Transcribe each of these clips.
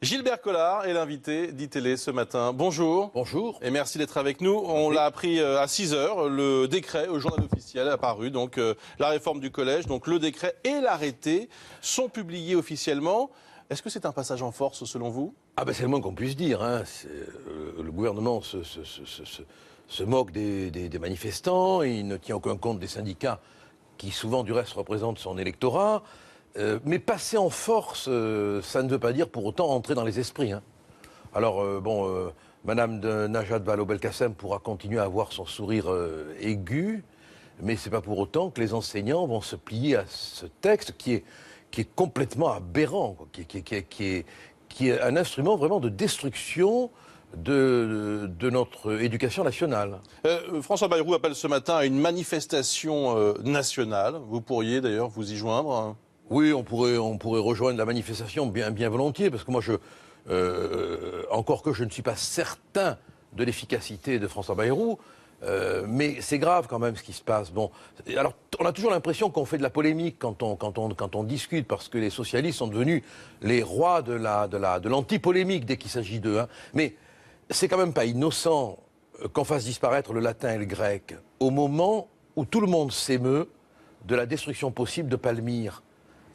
Gilbert Collard est l'invité d'ITélé ce matin. Bonjour. Bonjour. Et merci d'être avec nous. On l'a appris à 6 h, le décret au journal officiel est apparu, donc la réforme du collège, donc le décret et l'arrêté sont publiés officiellement. Est-ce que c'est un passage en force selon vous? C'est le moins qu'on puisse dire. Le gouvernement se moque des manifestants, il ne tient aucun compte des syndicats qui souvent du reste représentent son électorat. Mais passer en force, ça ne veut pas dire pour autant entrer dans les esprits. Alors, Madame Najat Vallaud-Belkacem pourra continuer à avoir son sourire aigu, mais c'est pas pour autant que les enseignants vont se plier à ce texte qui est complètement aberrant, quoi, qui est un instrument vraiment de destruction de notre éducation nationale. François Bayrou appelle ce matin à une manifestation nationale. Vous pourriez d'ailleurs vous y joindre? Oui, on pourrait rejoindre la manifestation bien volontiers, parce que moi, encore que je ne suis pas certain de l'efficacité de François Bayrou, mais c'est grave quand même ce qui se passe. Bon, alors on a toujours l'impression qu'on fait de la polémique quand on discute, parce que les socialistes sont devenus les rois de l'anti-polémique dès qu'il s'agit d'eux. Mais c'est quand même pas innocent qu'on fasse disparaître le latin et le grec au moment où tout le monde s'émeut de la destruction possible de Palmyre.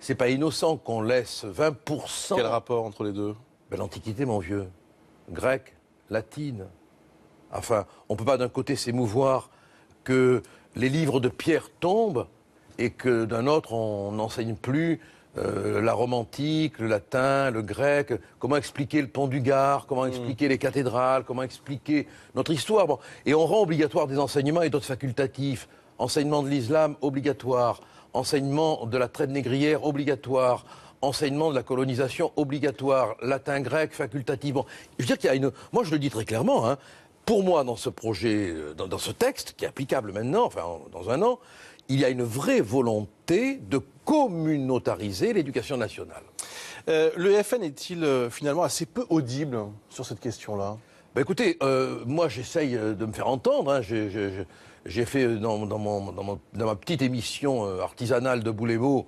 C'est pas innocent qu'on laisse 20%... Quel rapport entre les deux? L'Antiquité, mon vieux. Grec, latine. Enfin, on ne peut pas d'un côté s'émouvoir que les livres de Pierre tombent et que d'un autre, on n'enseigne plus la romantique, le latin, le grec. Comment expliquer le pont du Gard? Comment expliquer les cathédrales? Comment expliquer notre histoire? Bon. Et on rend obligatoire des enseignements et d'autres facultatifs. Enseignement de l'islam obligatoire. Enseignement de la traite négrière obligatoire, enseignement de la colonisation obligatoire, latin-grec facultatif. Bon, je veux dire qu'il y a une... Moi, je le dis très clairement, pour moi, dans ce projet, dans ce texte, qui est applicable maintenant, enfin, dans un an, il y a une vraie volonté de communautariser l'éducation nationale. Le FN est-il finalement assez peu audible sur cette question-là? Écoutez, moi, j'essaye de me faire entendre. J'ai fait dans ma petite émission artisanale de Boulémo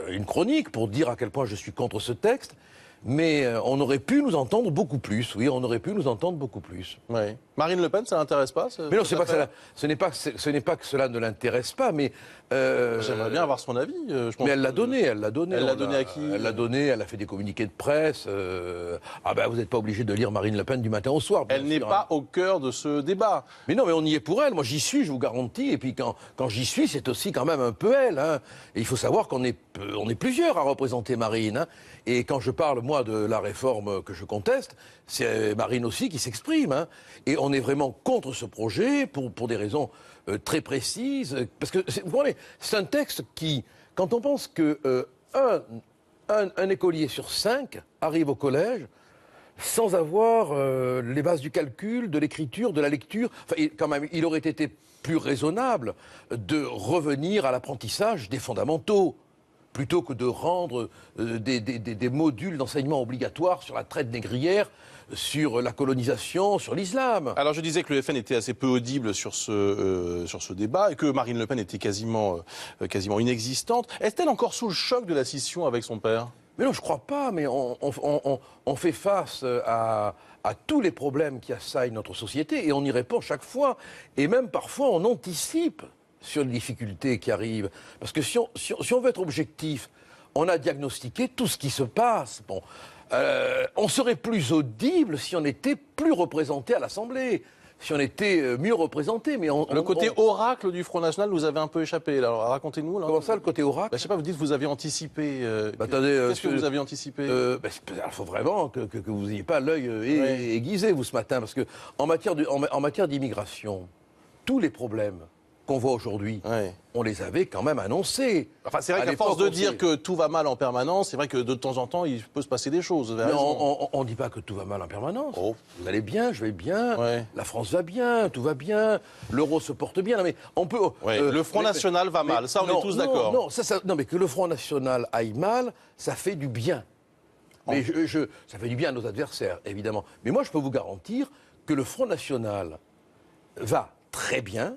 une chronique pour dire à quel point je suis contre ce texte. Mais on aurait pu nous entendre beaucoup plus. Oui, on aurait pu nous entendre beaucoup plus. Oui. Marine Le Pen, ça l'intéresse pas? Mais non, ce n'est pas que cela ne l'intéresse pas, mais... J'aimerais bien avoir son avis. Je pense mais elle l'a donné. Elle l'a donné à qui? Elle l'a donné, elle a fait des communiqués de presse. Vous n'êtes pas obligé de lire Marine Le Pen du matin au soir. Elle n'est pas au cœur de ce débat. Mais non, mais on y est pour elle. Moi, j'y suis, je vous garantis. Et puis quand j'y suis, c'est aussi quand même un peu elle. Et il faut savoir qu'on est plusieurs à représenter Marine. Et quand je parle, moi, de la réforme que je conteste, c'est Marine aussi qui s'exprime. Et on est vraiment contre ce projet pour des raisons très précises. Parce que, vous voyez, c'est un texte qui, quand on pense que un écolier sur 5 arrive au collège sans avoir les bases du calcul, de l'écriture, de la lecture, enfin, quand même, il aurait été plus raisonnable de revenir à l'apprentissage des fondamentaux, plutôt que de rendre des modules d'enseignement obligatoires sur la traite négrière, sur la colonisation, sur l'islam. Alors je disais que le FN était assez peu audible sur ce débat et que Marine Le Pen était quasiment inexistante. Est-elle encore sous le choc de la scission avec son père? Mais non, je crois pas, mais on fait face à tous les problèmes qui assaillent notre société et on y répond chaque fois. Et même parfois on anticipe sur les difficultés qui arrivent. Parce que si on veut être objectif, on a diagnostiqué tout ce qui se passe. Bon, on serait plus audible si on était plus représenté à l'Assemblée, si on était mieux représenté. Mais le côté oracle du Front National nous avait un peu échappé. Alors racontez-nous. Comment ça, le côté oracle? Je sais pas, vous dites que vous avez anticipé. Attendez, qu'est-ce que vous avez anticipé? Il faut vraiment que vous n'ayez pas l'œil aiguisé, vous, ce matin. Parce que en matière d'immigration, tous les problèmes qu'on voit aujourd'hui, on les avait quand même annoncés. Enfin, c'est vrai qu'à force de dire que tout va mal en permanence, c'est vrai que de temps en temps, il peut se passer des choses. Non, on ne dit pas que tout va mal en permanence. Oh. Vous allez bien, je vais bien, la France va bien, tout va bien, l'euro se porte bien. Non, mais on peut, le Front National va mal, ça on est tous d'accord. Non, mais que le Front National aille mal, ça fait du bien. Mais ça fait du bien à nos adversaires, évidemment. Mais moi, je peux vous garantir que le Front National va très bien,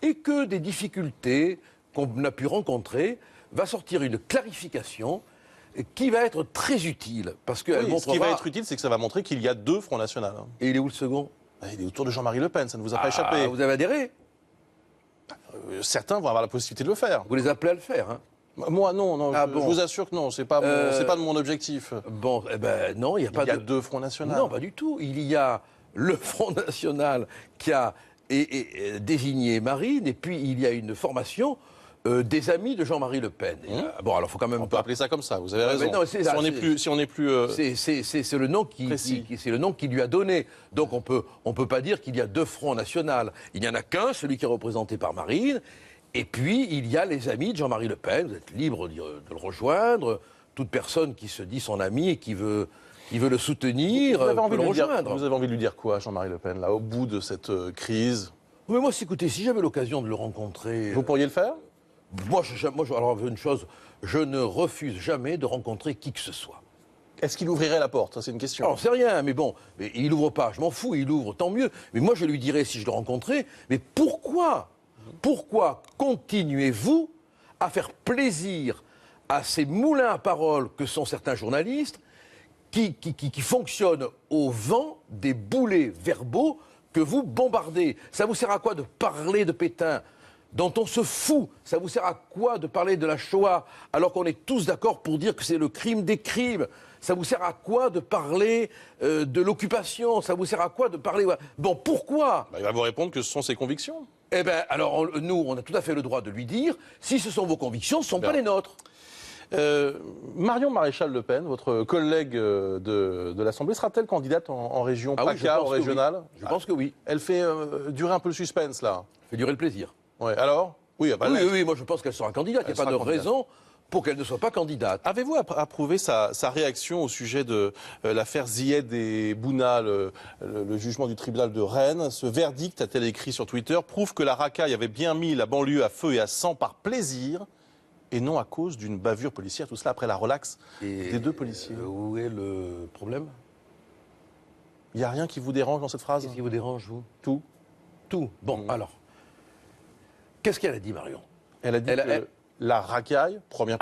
et que des difficultés qu'on a pu rencontrer, va sortir une clarification qui va être très utile, parce qu'elle Oui, montrera... ce qui va être utile, c'est que ça va montrer qu'il y a deux Fronts National. Et il est où le second? Il est autour de Jean-Marie Le Pen, ça ne vous a pas échappé. Vous avez adhéré? Certains vont avoir la possibilité de le faire. Vous les appelez à le faire, hein? Moi, non, non, Ah je bon. vous assure que non, c'est pas, c'est pas de mon objectif. Bon, eh ben non, il n'y a pas Il y a de... deux Fronts National. Non, pas du tout. Il y a le Front National qui a désigné Marine, et puis il y a une formation des amis de Jean-Marie Le Pen. Et, bon, alors il faut quand même On peut appeler ça comme ça, vous avez raison. mais non, si on n'est plus c'est le nom c'est le nom qu'il lui a donné. Donc on peut pas dire qu'il y a deux fronts nationaux. Il n'y en a qu'un, celui qui est représenté par Marine. Et puis il y a les amis de Jean-Marie Le Pen. Vous êtes libre de le rejoindre. Toute personne qui se dit son ami et qui veut le soutenir vous avez envie peut le de lui dire, rejoindre. vous avez envie de lui dire quoi, Jean-Marie Le Pen, là, au bout de cette crise? Mais moi, écoutez, si j'avais l'occasion de le rencontrer, Vous pourriez le faire? alors une chose, je ne refuse jamais de rencontrer qui que ce soit. Est-ce qu'il ouvrirait la porte? Ça, c'est une question. Alors, c'est rien, mais bon, mais il ouvre pas, je m'en fous, il ouvre, tant mieux. Mais moi, je lui dirais, si je le rencontrais, mais pourquoi continuez-vous à faire plaisir à ces moulins à parole que sont certains journalistes qui fonctionnent au vent des boulets verbaux que vous bombardez? Ça vous sert à quoi de parler de Pétain, dont on se fout? Ça vous sert à quoi de parler de la Shoah, alors qu'on est tous d'accord pour dire que c'est le crime des crimes? Ça vous sert à quoi de parler de l'occupation? Ça vous sert à quoi de parler... Bon, pourquoi? Il va vous répondre que ce sont ses convictions. Eh bien, alors, nous, on a tout à fait le droit de lui dire, si ce sont vos convictions, ce ne sont pas les nôtres. Marion Maréchal Le Pen, votre collègue de l'Assemblée, sera-t-elle candidate en région PACA, en régionale? Je pense que oui. Elle fait durer un peu le suspense, là. Fait durer le plaisir. Ouais, alors? Oui, oui, moi je pense qu'elle sera candidate. Il n'y a pas de raison pour qu'elle ne soit pas candidate. Avez-vous approuvé sa réaction au sujet de l'affaire Zied et Bouna, le jugement du tribunal de Rennes? Ce verdict, a-t-elle écrit sur Twitter, prouve que la racaille avait bien mis la banlieue à feu et à sang par plaisir et non à cause d'une bavure policière. Tout cela après la relaxe des deux policiers. Où est le problème? Il n'y a rien qui vous dérange dans cette phrase? Qu'est-ce qui vous dérange, vous? Tout. Tout. Bon, alors. Qu'est-ce qu'elle a dit, Marion? Elle a dit que la racaille, premier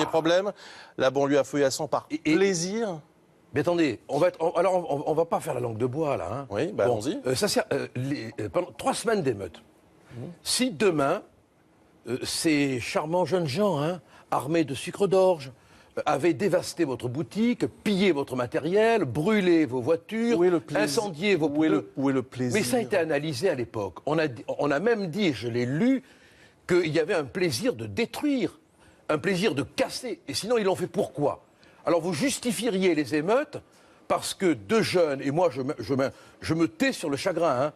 problème, la banlieue à feu et à sang par plaisir. Mais attendez, on va pas faire la langue de bois, là. Hein. Oui, bah allons-y. Ça sert, pendant 3 semaines d'émeute. Si demain, ces charmants jeunes gens, hein, armés de sucre d'orge, avaient dévasté votre boutique, pillé votre matériel, brûlé vos voitures, incendié vos pneus. Où est le plaisir? Mais ça a été analysé à l'époque. On a même dit, je l'ai lu, qu'il y avait un plaisir de détruire, un plaisir de casser. Et sinon, ils l'ont fait pourquoi? Alors vous justifieriez les émeutes parce que 2 jeunes, et moi je me tais sur le chagrin, hein,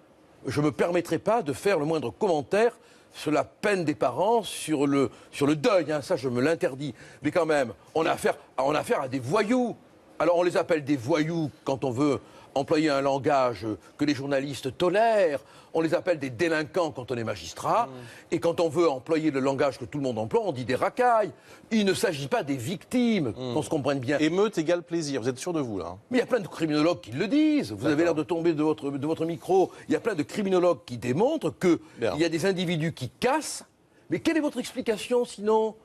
je ne me permettrai pas de faire le moindre commentaire sur la peine des parents, sur le deuil, hein, ça je me l'interdis. Mais quand même, on a affaire à des voyous. Alors on les appelle des voyous quand on veut employer un langage que les journalistes tolèrent. On les appelle des délinquants quand on est magistrat. Et quand on veut employer le langage que tout le monde emploie, on dit des racailles. Il ne s'agit pas des victimes, qu'on se comprenne bien. Émeute égale plaisir, vous êtes sûr de vous, là? Mais il y a plein de criminologues qui le disent. Vous avez l'air de tomber de votre micro. Il y a plein de criminologues qui démontrent qu'il y a des individus qui cassent. Mais quelle est votre explication, sinon?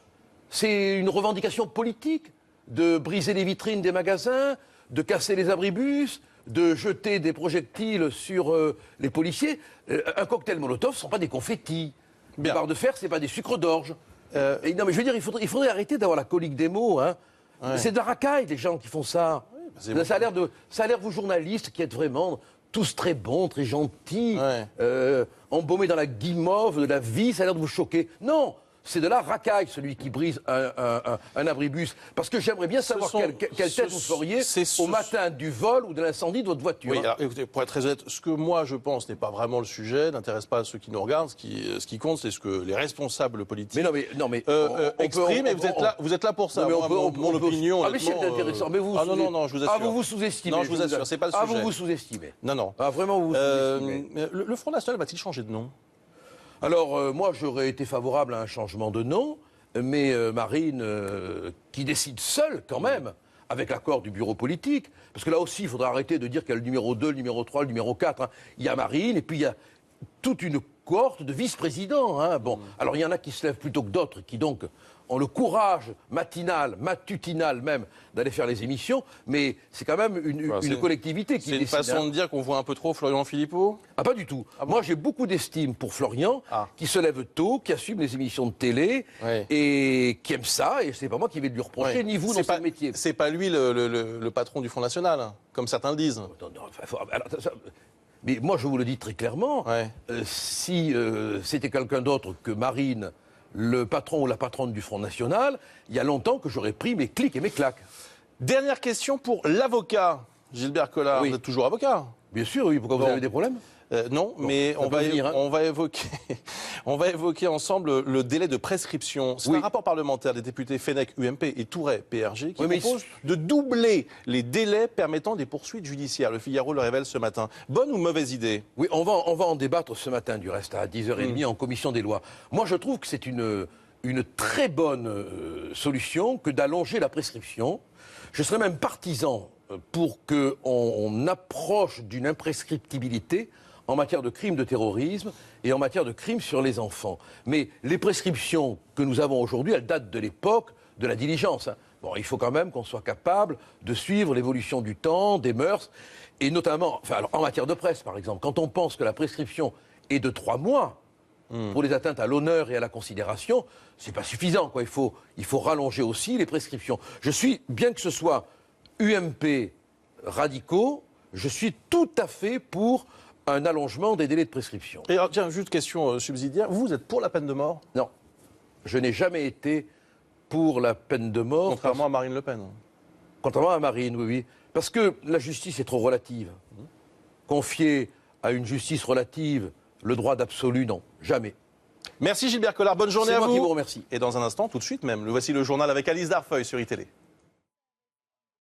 C'est une revendication politique de briser les vitrines des magasins, de casser les abribus, de jeter des projectiles sur les policiers. Un cocktail Molotov, ce ne sont pas des confettis. Des barres de fer, ce n'est pas des sucres d'orge. Non, mais je veux dire, il faudrait arrêter d'avoir la colique des mots. Hein. Ouais. C'est de la racaille, les gens qui font ça. Oui, bah ça a l'air, vous journalistes, qui êtes vraiment tous très bons, très gentils, embaumés dans la guimauve de la vie, ça a l'air de vous choquer. Non! C'est de la racaille, celui qui brise un abribus. Parce que j'aimerais bien savoir quelle tête vous feriez au matin du vol ou de l'incendie de votre voiture. Oui, alors, écoutez, pour être très honnête, ce que moi je pense n'est pas vraiment le sujet, n'intéresse pas ceux qui nous regardent. Ce qui compte, c'est ce que les responsables politiques expriment. Et vous êtes là pour ça. Mon opinion. Ah, mais c'est intéressant. Mais vous non, je vous assure. Ah, vous vous sous-estimez. Non, je vous assure, c'est pas le sujet. Ah, vous vous sous-estimez. Non. Ah, vraiment, vous vous sous-estimez. Le Front National va-t-il changer de nom? Alors, moi, j'aurais été favorable à un changement de nom, mais Marine, qui décide seule, quand même, avec l'accord du bureau politique, parce que là aussi, il faudra arrêter de dire qu'il y a le numéro 2, le numéro 3, le numéro 4. Hein. Il y a Marine, et puis il y a toute une cohorte de vice-présidents. Hein. Bon, alors il y en a qui se lèvent plutôt que d'autres, qui donc ont le courage matinal, matutinal même, d'aller faire les émissions, mais c'est quand même une collectivité qui décide. C'est une façon de dire qu'on voit un peu trop Florian Philippot? Ah, pas du tout. Ah bon? Moi, j'ai beaucoup d'estime pour Florian, qui se lève tôt, qui assume les émissions de télé, et qui aime ça, et c'est pas moi qui vais lui reprocher, ni vous dans ce métier. C'est pas lui le patron du Front National, hein, comme certains le disent. Mais moi, je vous le dis très clairement, si c'était quelqu'un d'autre que Marine, le patron ou la patronne du Front National, il y a longtemps que j'aurais pris mes clics et mes claques. Dernière question pour l'avocat, Gilbert Collard. Vous êtes toujours avocat? Bien sûr, oui. Pourquoi vous avez des problèmes? Non, mais on va évoquer ensemble le délai de prescription. C'est un rapport parlementaire des députés Fenech, UMP et Touret, PRG, qui propose de doubler les délais permettant des poursuites judiciaires. Le Figaro le révèle ce matin. Bonne ou mauvaise idée? Oui, on va en débattre ce matin, du reste, à 10h30 en commission des lois. Moi, je trouve que c'est une très bonne solution que d'allonger la prescription. Je serais même partisan pour qu'on approche d'une imprescriptibilité en matière de crimes de terrorisme et en matière de crimes sur les enfants. Mais les prescriptions que nous avons aujourd'hui, elles datent de l'époque de la diligence. Hein. Bon, il faut quand même qu'on soit capable de suivre l'évolution du temps, des mœurs, et notamment, alors, en matière de presse, par exemple, quand on pense que la prescription est de 3 mois pour les atteintes à l'honneur et à la considération, c'est pas suffisant, quoi. Il faut rallonger aussi les prescriptions. Je suis, bien que ce soit UMP radicaux, je suis tout à fait pour un allongement des délais de prescription. Et alors, tiens, juste question subsidiaire. Vous êtes pour la peine de mort? Non. Je n'ai jamais été pour la peine de mort. Contrairement à Marine Le Pen. Contrairement à Marine, oui. Parce que la justice est trop relative. Confier à une justice relative le droit d'absolu, non. Jamais. Merci Gilbert Collard. Bonne journée à vous. C'est moi qui vous remercie. Et dans un instant, tout de suite même, voici le journal avec Alice Darfeuille sur iTélé.